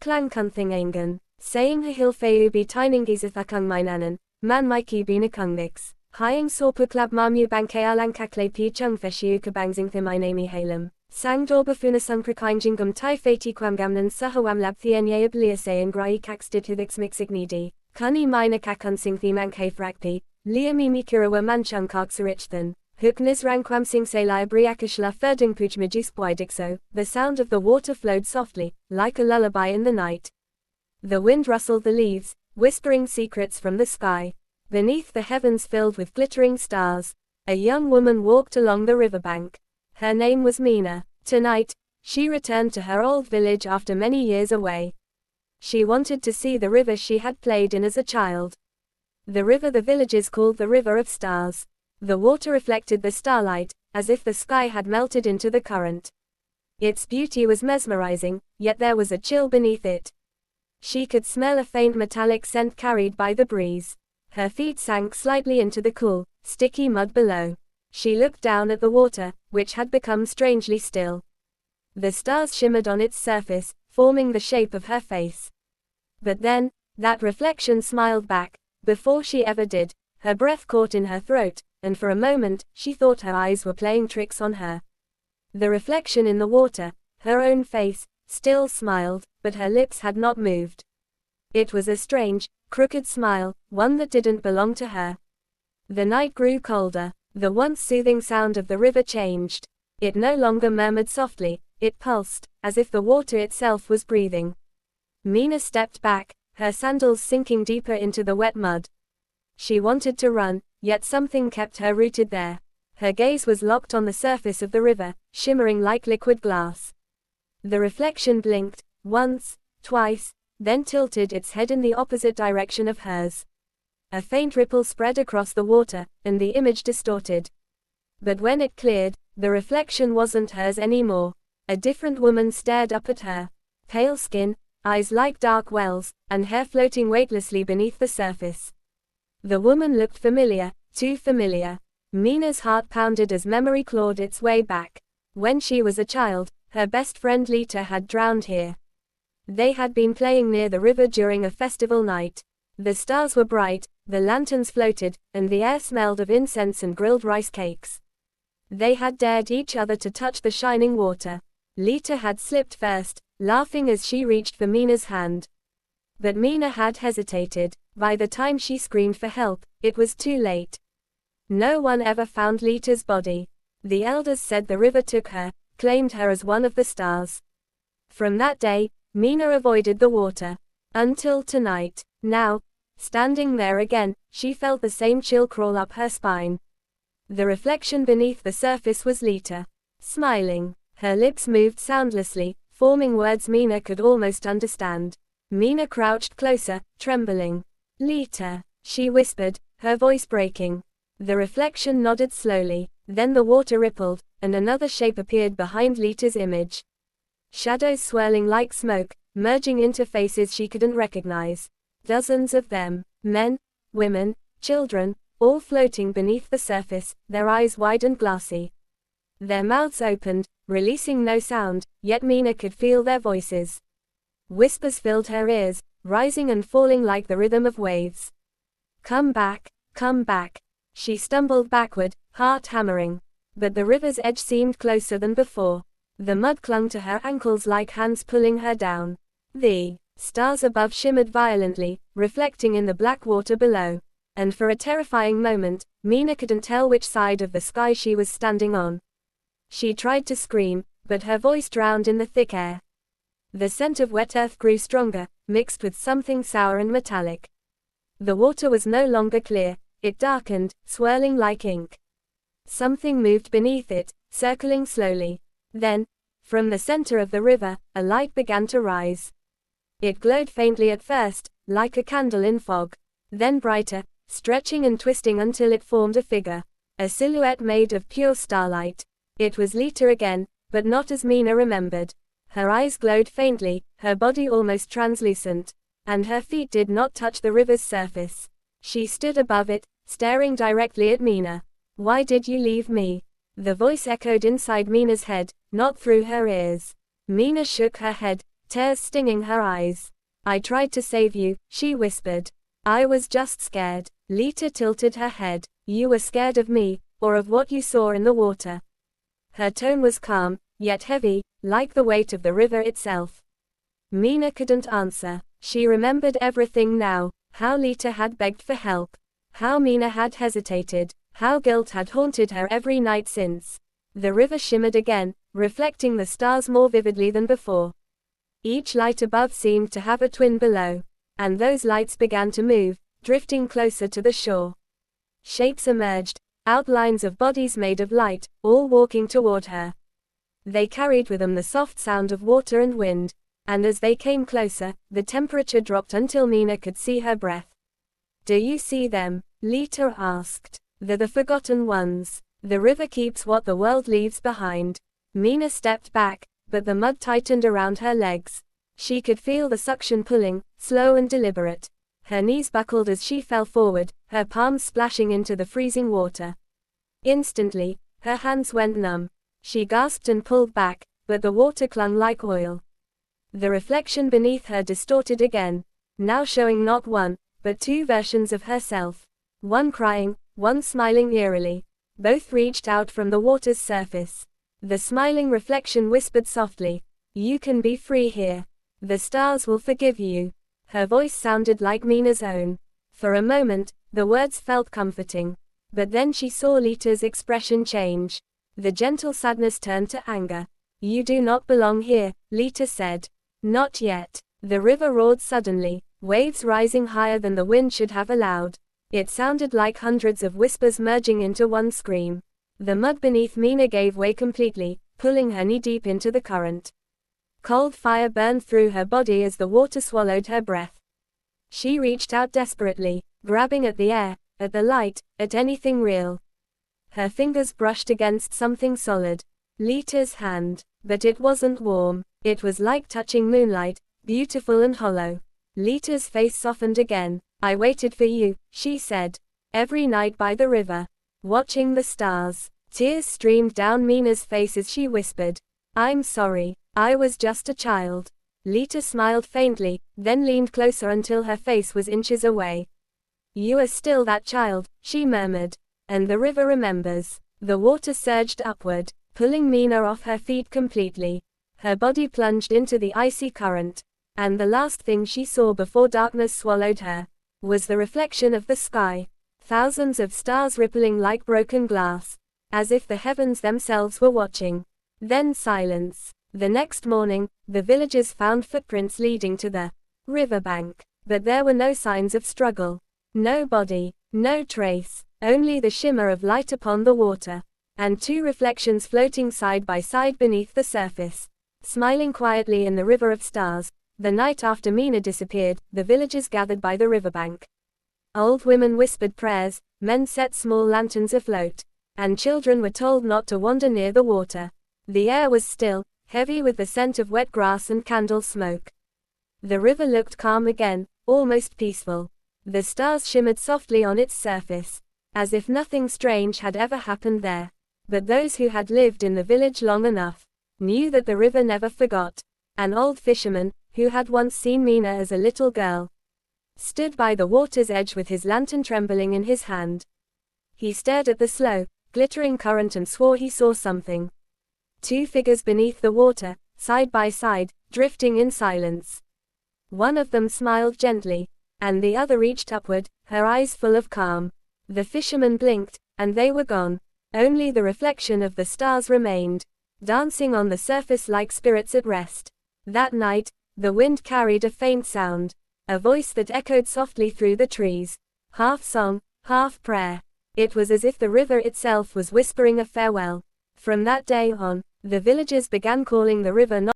klang kunthingen, saying hahilfeu be tiningisithakung minanen, man maiki binakungniks, hying sorpuklab mamu banke alankakle pi chungfeshiu kabangsing thiminami halem, sang dorbafunasunkrakingum tai fati quamgamnan sahawamlab thienye obliase and grai kaxdid hithix mixignidi, kuni mina kakunsing thimanke frakpi, liamimi kirawa manchunkarksarichthan. Hooknis ranquamsing se liabriakashla ferdingpuch majuspoidixo, the sound of the water flowed softly, like a lullaby in the night. The wind rustled the leaves, whispering secrets from the sky. Beneath the heavens filled with glittering stars, a young woman walked along the riverbank. Her name was Mina. Tonight, she returned to her old village after many years away. She wanted to see the river she had played in as a child. The river the villagers called the River of Stars. The water reflected the starlight, as if the sky had melted into the current. Its beauty was mesmerizing, yet there was a chill beneath it. She could smell a faint metallic scent carried by the breeze. Her feet sank slightly into the cool, sticky mud below. She looked down at the water, which had become strangely still. The stars shimmered on its surface, forming the shape of her face. But then, that reflection smiled back. Before she ever did, her breath caught in her throat, and for a moment, she thought her eyes were playing tricks on her. The reflection in the water, her own face, still smiled, but her lips had not moved. It was a strange, crooked smile, one that didn't belong to her. The night grew colder. The once soothing sound of the river changed. It no longer murmured softly, it pulsed, as if the water itself was breathing. Mina stepped back, her sandals sinking deeper into the wet mud. She wanted to run, yet something kept her rooted there. Her gaze was locked on the surface of the river, shimmering like liquid glass. The reflection blinked, once, twice, then tilted its head in the opposite direction of hers. A faint ripple spread across the water, and the image distorted. But when it cleared, the reflection wasn't hers anymore. A different woman stared up at her. Pale skin, eyes like dark wells, and hair floating weightlessly beneath the surface. The woman looked familiar, too familiar. Mina's heart pounded as memory clawed its way back. When she was a child, her best friend Lita had drowned here. They had been playing near the river during a festival night. The stars were bright, the lanterns floated, and the air smelled of incense and grilled rice cakes. They had dared each other to touch the shining water. Lita had slipped first, laughing as she reached for Mina's hand. But Mina had hesitated. By the time she screamed for help, it was too late. No one ever found Lita's body. The elders said the river took her, claimed her as one of the stars. From that day, Mina avoided the water. Until tonight. Now, standing there again, she felt the same chill crawl up her spine. The reflection beneath the surface was Lita. Smiling. Her lips moved soundlessly, forming words Mina could almost understand. Mina crouched closer, trembling. Lita, she whispered, her voice breaking. The reflection nodded slowly, then the water rippled, and another shape appeared behind Lita's image. Shadows swirling like smoke, merging into faces she couldn't recognize. Dozens of them, men, women, children, all floating beneath the surface, their eyes wide and glassy. Their mouths opened, releasing no sound, yet Mina could feel their voices. Whispers filled her ears, rising and falling like the rhythm of waves. Come back, come back. She stumbled backward, heart hammering. But the river's edge seemed closer than before. The mud clung to her ankles like hands pulling her down. The stars above shimmered violently, reflecting in the black water below. And for a terrifying moment, Mina couldn't tell which side of the sky she was standing on. She tried to scream, but her voice drowned in the thick air. The scent of wet earth grew stronger, mixed with something sour and metallic. The water was no longer clear, it darkened, swirling like ink. Something moved beneath it, circling slowly. Then, from the center of the river, a light began to rise. It glowed faintly at first, like a candle in fog. Then brighter, stretching and twisting until it formed a figure. A silhouette made of pure starlight. It was Lita again, but not as Mina remembered. Her eyes glowed faintly, her body almost translucent. And her feet did not touch the river's surface. She stood above it, staring directly at Mina. Why did you leave me? The voice echoed inside Mina's head, not through her ears. Mina shook her head, tears stinging her eyes. I tried to save you, she whispered. I was just scared. Lita tilted her head. You were scared of me, or of what you saw in the water? Her tone was calm, yet heavy, like the weight of the river itself. Mina couldn't answer. She remembered everything now, how Lita had begged for help, how Mina had hesitated, how guilt had haunted her every night since. The river shimmered again, reflecting the stars more vividly than before. Each light above seemed to have a twin below, and those lights began to move, drifting closer to the shore. Shapes emerged, outlines of bodies made of light, all walking toward her. They carried with them the soft sound of water and wind, and as they came closer, the temperature dropped until Mina could see her breath. Do you see them? Lita asked. They're the forgotten ones. The river keeps what the world leaves behind. Mina stepped back, but the mud tightened around her legs. She could feel the suction pulling, slow and deliberate. Her knees buckled as she fell forward, her palms splashing into the freezing water. Instantly, her hands went numb. She gasped and pulled back, but the water clung like oil. The reflection beneath her distorted again, now showing not one, but two versions of herself. One crying, one smiling eerily. Both reached out from the water's surface. The smiling reflection whispered softly, "You can be free here. The stars will forgive you." Her voice sounded like Mina's own. For a moment, the words felt comforting. But then she saw Lita's expression change. The gentle sadness turned to anger. "You do not belong here," Lita said. "Not yet." The river roared suddenly, waves rising higher than the wind should have allowed. It sounded like hundreds of whispers merging into one scream. The mud beneath Mina gave way completely, pulling her knee-deep into the current. Cold fire burned through her body as the water swallowed her breath. She reached out desperately, grabbing at the air, at the light, at anything real. Her fingers brushed against something solid. Lita's hand. But it wasn't warm. It was like touching moonlight, beautiful and hollow. Lita's face softened again. "I waited for you," she said. "Every night by the river. Watching the stars." Tears streamed down Mina's face as she whispered, "I'm sorry. I was just a child." Lita smiled faintly, then leaned closer until her face was inches away. "You are still that child," she murmured. "And the river remembers." The water surged upward, pulling Mina off her feet completely. Her body plunged into the icy current, and the last thing she saw before darkness swallowed her was the reflection of the sky. Thousands of stars rippling like broken glass, as if the heavens themselves were watching. Then silence. The next morning, the villagers found footprints leading to the riverbank, but there were no signs of struggle. No body, no trace, only the shimmer of light upon the water, and two reflections floating side by side beneath the surface. Smiling quietly in the river of stars, the night after Mina disappeared, the villagers gathered by the riverbank. Old women whispered prayers, men set small lanterns afloat, and children were told not to wander near the water. The air was still, heavy with the scent of wet grass and candle smoke. The river looked calm again, almost peaceful. The stars shimmered softly on its surface, as if nothing strange had ever happened there. But those who had lived in the village long enough knew that the river never forgot. An old fisherman, who had once seen Mina as a little girl, stood by the water's edge with his lantern trembling in his hand. He stared at the slow, glittering current and swore he saw something. Two figures beneath the water, side by side, drifting in silence. One of them smiled gently, and the other reached upward, her eyes full of calm. The fisherman blinked, and they were gone. Only the reflection of the stars remained, dancing on the surface like spirits at rest. That night, the wind carried a faint sound, a voice that echoed softly through the trees, half song, half prayer. It was as if the river itself was whispering a farewell. From that day on, the villagers began calling the river not